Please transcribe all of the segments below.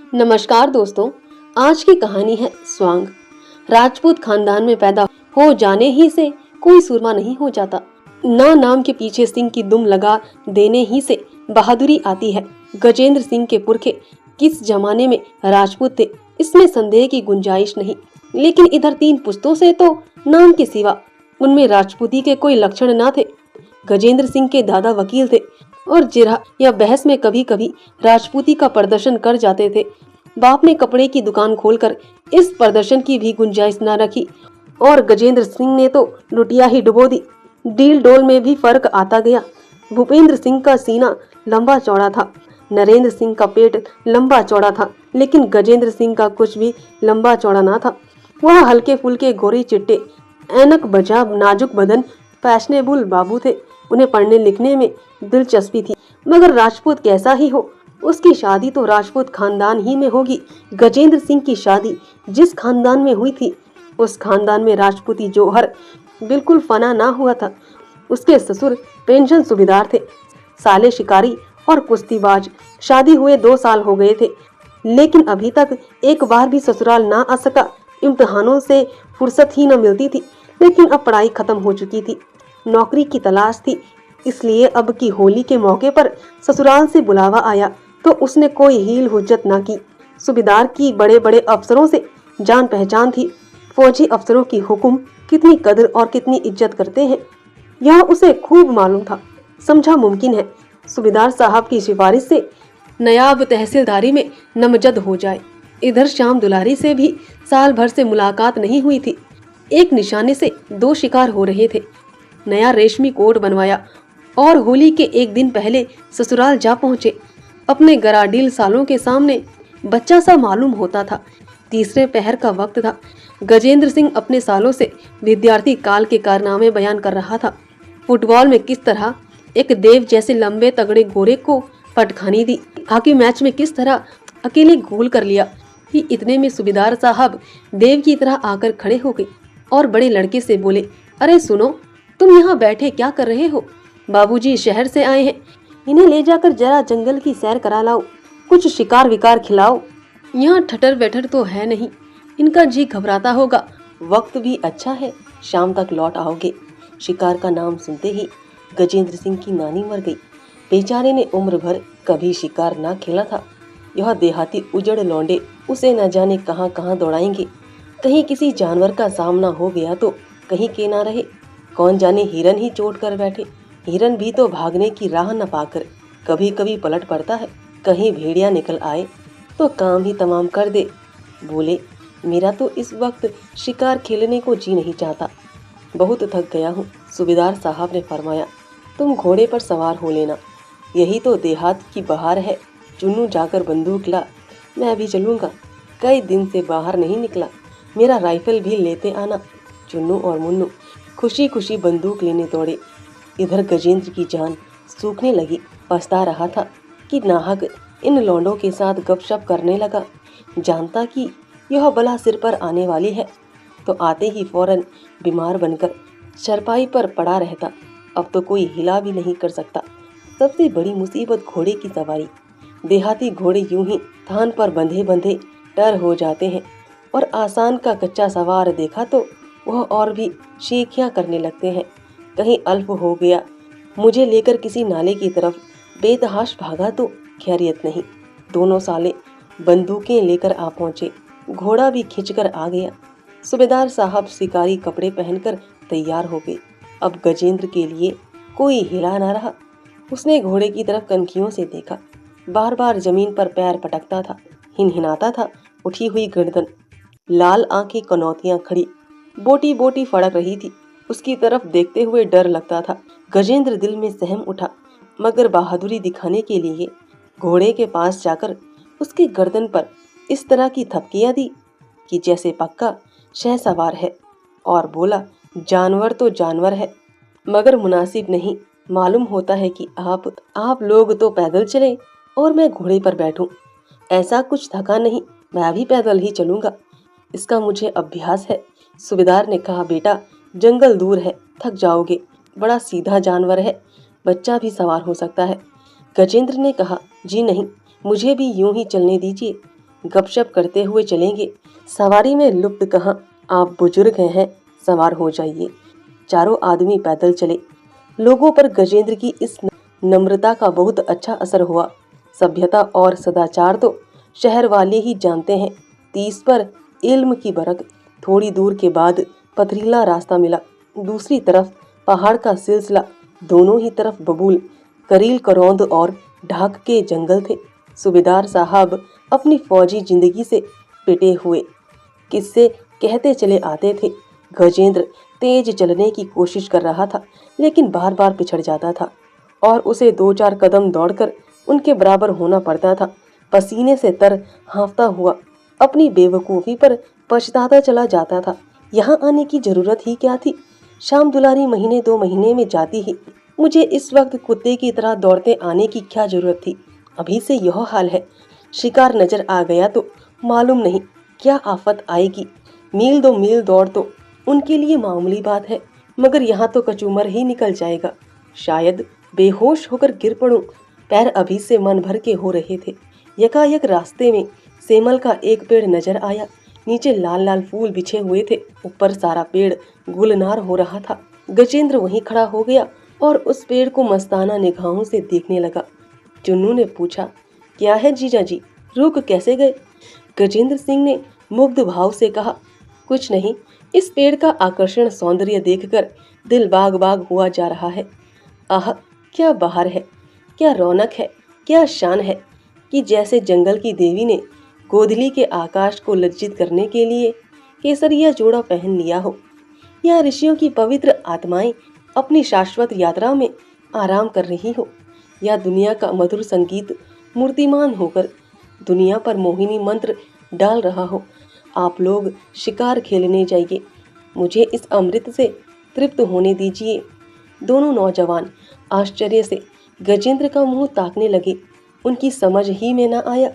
नमस्कार दोस्तों, आज की कहानी है स्वांग। राजपूत खानदान में पैदा हो जाने ही से कोई सूरमा नहीं हो जाता। ना नाम के पीछे सिंह की दुम लगा देने ही से बहादुरी आती है। गजेंद्र सिंह के पुरखे किस जमाने में राजपूत थे, इसमें संदेह की गुंजाइश नहीं। लेकिन इधर 3 पुश्तों से तो नाम के सिवा उनमें राजपूती के कोई लक्षण न थे। गजेंद्र सिंह के दादा वकील थे और जिरह या बहस में कभी कभी राजपूती का प्रदर्शन कर जाते थे। बाप ने कपड़े की दुकान खोलकर इस प्रदर्शन की भी गुंजाइश न रखी और गजेंद्र सिंह ने तो लुटिया ही डुबो दी। डील डोल में भी फर्क आता गया। भूपेंद्र सिंह का सीना लंबा चौड़ा था, नरेंद्र सिंह का पेट लंबा चौड़ा था, लेकिन गजेंद्र सिंह का कुछ भी लंबा चौड़ा ना था। वह हल्के फुल्के गोरे चिट्टे, ऐनक बजा नाजुक बदन, फैशनेबल बाबू थे। उन्हें पढ़ने लिखने में दिलचस्पी थी, मगर राजपूत कैसा ही हो, उसकी शादी तो राजपूत खानदान ही में होगी। गजेंद्र सिंह की शादी जिस खानदान में हुई थी, उस खानदान में राजपूती जौहर बिल्कुल फना ना हुआ था। उसके ससुर पेंशन सूबेदार थे, साले शिकारी और कुश्तीबाज। शादी हुए 2 साल हो गए थे, लेकिन अभी तक एक बार भी ससुराल ना आ सका। इम्तिहानों से फुर्सत ही न मिलती थी, लेकिन अब पढ़ाई खत्म हो चुकी थी, नौकरी की तलाश थी। इसलिए अब की होली के मौके पर ससुराल से बुलावा आया तो उसने कोई हील हुज्जत ना की। सूबेदार की बड़े बड़े अफसरों से जान पहचान थी। फौजी अफसरों की हुक्म कितनी कदर और कितनी इज्जत करते हैं, यह उसे खूब मालूम था। समझा मुमकिन है सूबेदार साहब की सिफारिश से नयाब तहसीलदारी में नमजद हो जाए। इधर श्याम दुलारी से भी साल भर से मुलाकात नहीं हुई थी। एक निशाने से 2 शिकार हो रहे थे। नया रेशमी कोट बनवाया और होली के एक दिन पहले ससुराल जा पहुंचे। अपने गराडील सालों के सामने बच्चा सा मालूम होता था। तीसरे पहर का वक्त था। गजेंद्र सिंह अपने सालों से विद्यार्थी काल के कारनामे बयान कर रहा था। फुटबॉल में किस तरह एक देव जैसे लंबे तगड़े गोरे को पटखानी दी, हॉकी मैच में किस तरह अकेले गोल कर लिया। कि इतने में सूबेदार साहब देव की तरह आकर खड़े हो गए और बड़े लड़के से बोले, अरे सुनो, तुम यहाँ बैठे क्या कर रहे हो? बाबूजी शहर से आए हैं, इन्हें ले जाकर जरा जंगल की सैर करा लाओ, कुछ शिकार विकार खिलाओ। यहाँ ठटर बैठर तो है नहीं, इनका जी घबराता होगा। वक्त भी अच्छा है, शाम तक लौट आओगे। शिकार का नाम सुनते ही गजेंद्र सिंह की नानी मर गई। बेचारे ने उम्र भर कभी शिकार ना खेला था। यह देहाती उजड़ लौंडे उसे न जाने कहां कहां दौड़ाएंगे। कहीं किसी जानवर का सामना हो गया तो कहीं के ना रहे, कौन जाने हिरन ही चोट कर बैठे। हिरन भी तो भागने की राह न पाकर कभी कभी पलट पड़ता है। कहीं भेड़िया निकल आए तो काम ही तमाम कर दे। बोले, मेरा तो इस वक्त शिकार खेलने को जी नहीं चाहता, बहुत थक गया हूँ। सूबेदार साहब ने फरमाया, तुम घोड़े पर सवार हो लेना, यही तो देहात की बहार है। चुन्नू जाकर बंदूक ला, मैं भी चलूँगा, कई दिन से बाहर नहीं निकला, मेरा राइफल भी लेते आना। चुन्नू और मुन्नू खुशी खुशी बंदूक लेने दौड़े। इधर गजेंद्र की जान सूखने लगी। पछता रहा था कि नाहक इन लौंडों के साथ गपशप करने लगा। जानता कि यह बला सिर पर आने वाली है तो आते ही फौरन बीमार बनकर चरपाई पर पड़ा रहता। अब तो कोई हिला भी नहीं कर सकता। सबसे बड़ी मुसीबत घोड़े की सवारी। देहाती घोड़े यूं ही थान पर बंधे बंधे डर हो जाते हैं और आसान का कच्चा सवार देखा तो वह और भी शेखियाँ करने लगते हैं। कहीं अल्प हो गया, मुझे लेकर किसी नाले की तरफ बेतहाश भागा तो खैरियत नहीं। दोनों साले बंदूकें लेकर आ पहुंचे। घोड़ा भी खिंचकर आ गया। सूबेदार साहब शिकारी कपड़े पहनकर तैयार हो गए। अब गजेंद्र के लिए कोई हिला न रहा। उसने घोड़े की तरफ कनखियों से देखा। बार बार जमीन पर पैर पटकता था, हिनहिनाता था, उठी हुई गर्दन, लाल आंखें कनौतियां खड़ी, बोटी बोटी फड़क रही थी। उसकी तरफ देखते हुए डर लगता था। गजेंद्र दिल में सहम उठा, मगर बहादुरी दिखाने के लिए घोड़े के पास जाकर उसके गर्दन पर इस तरह की थपकियां दी कि जैसे पक्का शहसवार है, और बोला, जानवर तो जानवर है, मगर मुनासिब नहीं। मालूम होता है कि आप लोग तो पैदल चले और मैं घोड़े पर बैठूं। ऐसा कुछ थका नहीं, मैं भी पैदल ही चलूंगा, इसका मुझे अभ्यास है। सूबेदार ने कहा, बेटा जंगल दूर है, थक जाओगे, बड़ा सीधा जानवर है, बच्चा भी सवार हो सकता है। गजेंद्र ने कहा, जी नहीं, मुझे भी यूं ही चलने दीजिए, गपशप करते हुए चलेंगे। सवारी में लुप्त कहाँ, आप बुजुर्ग हैं, सवार हो जाइए। चारों आदमी पैदल चले। लोगों पर गजेंद्र की इस नम्रता का बहुत अच्छा असर हुआ। सभ्यता और सदाचार तो शहर वाले ही जानते हैं। 30 पर इल्म की बरक। थोड़ी दूर के बाद पथरीला रास्ता मिला। दूसरी तरफ पहाड़ का सिलसिला, दोनों ही तरफ बबूल, करील करौंद और ढाक के जंगल थे। सूबेदार साहब अपनी फौजी जिंदगी से पिटे हुए किस्से कहते चले आते थे। गजेंद्र तेज चलने की कोशिश कर रहा था, लेकिन बार बार पिछड़ जाता था और उसे 2-4 कदम दौड़कर उनके बराबर होना पड़ता था। पसीने से तर हाँफता हुआ अपनी बेवकूफ़ी पर पछताता चला जाता था। यहाँ आने की जरूरत ही क्या थी? शाम दुलारी महीने 2 महीने में जाती ही। मुझे इस वक्त कुत्ते की तरह दौड़ते आने की क्या जरूरत थी? अभी से यह हाल है। शिकार नजर आ गया तो मालूम नहीं क्या आफत आएगी। मील 2 मील दौड़ तो उनके लिए मामूली बात है, मगर यहाँ तो कचूमर ही निकल जाएगा। शायद बेहोश होकर गिर पड़ूं। पैर अभी से मन भर के हो रहे थे। यकायक रास्ते में सेमल का एक पेड़ नजर आया। नीचे लाल लाल फूल बिछे हुए थे, ऊपर सारा पेड़ गुलनार हो रहा था। गजेंद्र वहीं खड़ा हो गया और उस पेड़ को मस्ताना निगाहों से देखने लगा। चुन्नू ने पूछा, क्या है जीजा जी, रुक कैसे गए? गजेंद्र सिंह ने मुग्ध भाव से कहा, कुछ नहीं, इस पेड़ का आकर्षण सौंदर्य देखकर दिल बाग बाग हुआ जा रहा है। आह, क्या बहार है, क्या रौनक है, क्या शान है कि जैसे जंगल की देवी ने गोधली के आकाश को लज्जित करने के लिए केसरिया जोड़ा पहन लिया हो, या ऋषियों की पवित्र आत्माएं अपनी शाश्वत यात्रा में आराम कर रही हो, या दुनिया का मधुर संगीत मूर्तिमान होकर दुनिया पर मोहिनी मंत्र डाल रहा हो। आप लोग शिकार खेलने जाइए, मुझे इस अमृत से तृप्त होने दीजिए। दोनों नौजवान आश्चर्य से गजेंद्र का मुंह ताकने लगे। उनकी समझ ही में न आया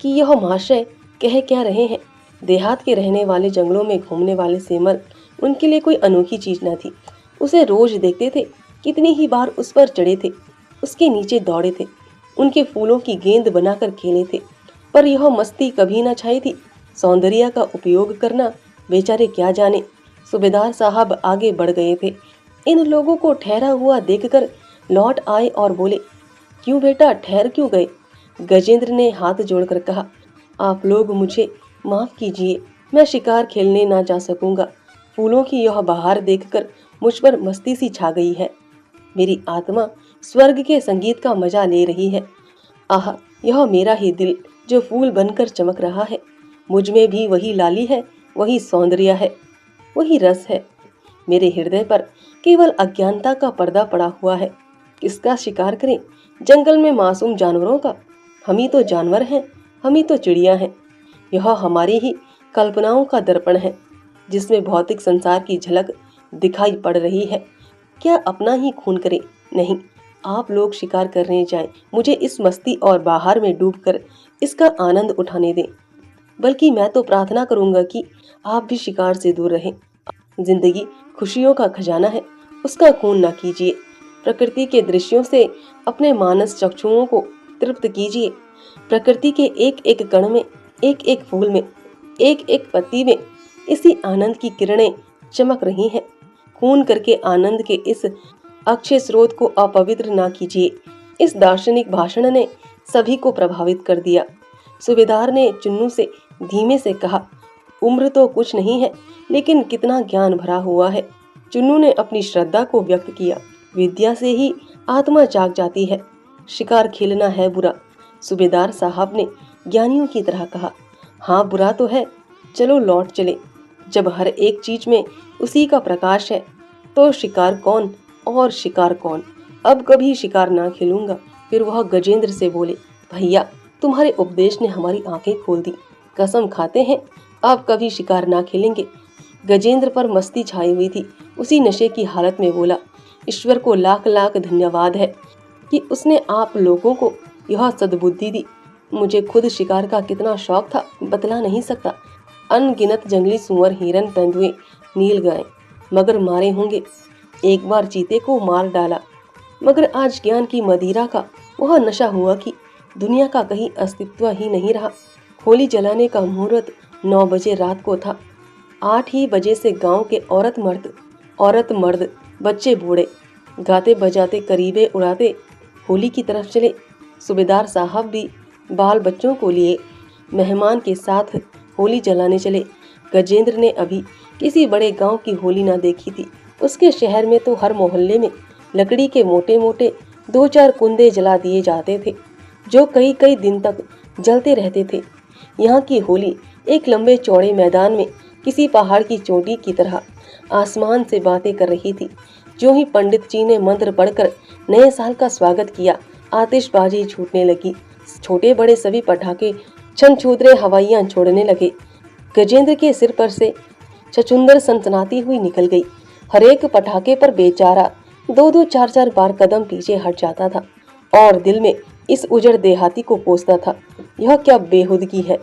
कि यह महाशय कह क्या रहे हैं। देहात के रहने वाले जंगलों में घूमने वाले सेमल उनके लिए कोई अनोखी चीज न थी। उसे रोज देखते थे, कितनी ही बार उस पर चढ़े थे, उसके नीचे दौड़े थे, उनके फूलों की गेंद बनाकर खेले थे, पर यह मस्ती कभी न छाई थी। सौंदर्य का उपयोग करना बेचारे क्या जाने। सूबेदार साहब आगे बढ़ गए थे। इन लोगों को ठहरा हुआ देखकर लौट आए और बोले, क्यों बेटा, ठहर क्यों गए? गजेंद्र ने हाथ जोड़कर कहा, आप लोग मुझे माफ कीजिए, मैं शिकार खेलने ना जा सकूंगा। फूलों की यह बहार देखकर मुझ पर मस्ती सी छा गई है। मेरी आत्मा स्वर्ग के संगीत का मजा ले रही है। आह, यह मेरा ही दिल जो फूल बनकर चमक रहा है। मुझ में भी वही लाली है, वही सौंदर्य है, वही रस है। मेरे हृदय पर केवल अज्ञानता का पर्दा पड़ा हुआ है। किसका शिकार करें? जंगल में मासूम जानवरों का? हम ही तो जानवर हैं, हम ही तो चिड़िया हैं। यह हमारी ही कल्पनाओं का दर्पण है, जिसमें भौतिक संसार की झलक दिखाई पड़ रही है। क्या अपना ही खून करें? नहीं, आप लोग शिकार करने जाएं, मुझे इस मस्ती और बाहर में डूबकर इसका आनंद उठाने दें। बल्कि मैं तो प्रार्थना करूंगा कि आप भी शिकार से दूर रहें। जिंदगी खुशियों का खजाना है, उसका खून ना कीजिए। प्रकृति के दृश्यों से अपने मानस चक्षुओं को तृप्त कीजिए। प्रकृति के एक एक कण में, एक एक फूल में, एक एक पत्ती में इसी आनंद की किरणें चमक रही हैं। खून करके आनंद के इस अक्षय स्रोत को अपवित्र ना कीजिए। इस दार्शनिक भाषण ने सभी को प्रभावित कर दिया। सूबेदार ने चुन्नू से धीमे से कहा, उम्र तो कुछ नहीं है, लेकिन कितना ज्ञान भरा हुआ है। चुन्नू ने अपनी श्रद्धा को व्यक्त किया। विद्या से ही आत्मा जाग जाती है। शिकार खेलना है बुरा। सूबेदार साहब ने ज्ञानियों की तरह कहा, हाँ बुरा तो है, चलो लौट चले। जब हर एक चीज में उसी का प्रकाश है तो शिकार कौन और शिकार कौन। अब कभी शिकार ना खेलूंगा। फिर वह गजेंद्र से बोले, भैया तुम्हारे उपदेश ने हमारी आंखें खोल दी। कसम खाते हैं अब कभी शिकार ना खेलेंगे। गजेंद्र पर मस्ती छाई हुई थी। उसी नशे की हालत में बोला, ईश्वर को लाख लाख धन्यवाद है कि उसने आप लोगों को यह सद्बुद्धि दी। मुझे खुद शिकार का कितना शौक था बतला नहीं सकता। अनगिनत जंगली सुअर, हिरन, तेंदुए, नील गाय, मगर मारे होंगे। एक बार चीते को मार डाला, मगर आज ज्ञान की मदिरा का वह नशा हुआ कि दुनिया का कहीं अस्तित्व ही नहीं रहा। होली जलाने का मुहूर्त 9 बजे रात को था। 8 ही बजे से गांव के औरत मर्द बच्चे बूढ़े गाते बजाते करीबे उड़ाते होली की तरफ चले। सूबेदार साहब भी बाल बच्चों को लिए मेहमान के साथ होली जलाने चले। गजेंद्र ने अभी किसी बड़े गांव की होली ना देखी थी। उसके शहर में तो हर मोहल्ले में लकड़ी के मोटे मोटे 2-4 कुंदे जला दिए जाते थे, जो कई कई दिन तक जलते रहते थे। यहाँ की होली एक लंबे चौड़े मैदान में किसी पहाड़ की चोटी की तरह आसमान से बातें कर रही थी। जो ही पंडित जी ने मंत्र पढ़कर नए साल का स्वागत किया, आतिशबाजी छूटने लगी। छोटे बड़े सभी पटाखे छनछूदरे हवाइयां छोड़ने लगे। गजेंद्र के सिर पर से छछुंदर सनसनाती हुई निकल गई। हरेक पटाखे पर बेचारा 2-2 4-4 बार कदम पीछे हट जाता था और दिल में इस उजड़ देहाती को कोसता था, यह क्या बेहुदगी है।